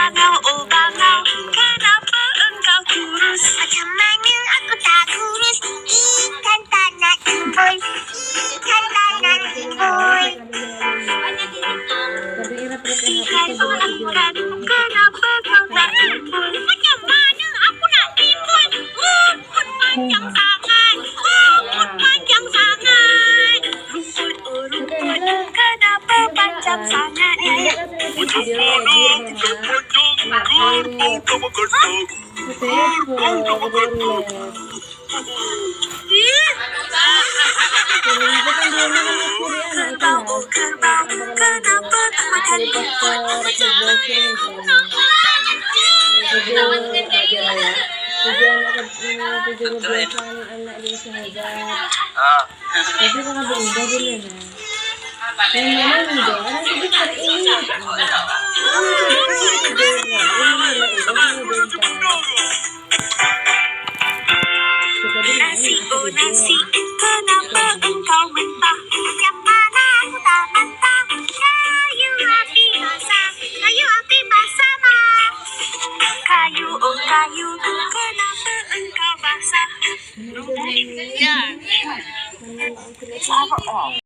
bangau, oh bangau, kenapa engkau kurus? Macam mana aku tak kurus? Ikan tanah timbul, ikan tanah timbul. Hai ikan, kenapa kau tak timbul? Macam mana aku nak timbul? Rumput panjang sangat, rumput panjang sangat. Rumput, oh rumput, kenapa panjang sangat? Macam mana aku tak panjang? Kerbau tak makan sagu. Kerbau tak makan sagu. Kerbau, oh kerbau, kenapa tak makan rumput? Macam Tujuan kebiasaan anak din sa hagat. Kasi mga bunda din na. Yang mana muda, anak sedikit teringat. nasi, oh nasi, kenapa engkau mentah? Macam mana aku tak mentah? Kayu api basah, kayu api basah mah. Kayu, oh kayu, kenapa engkau basah?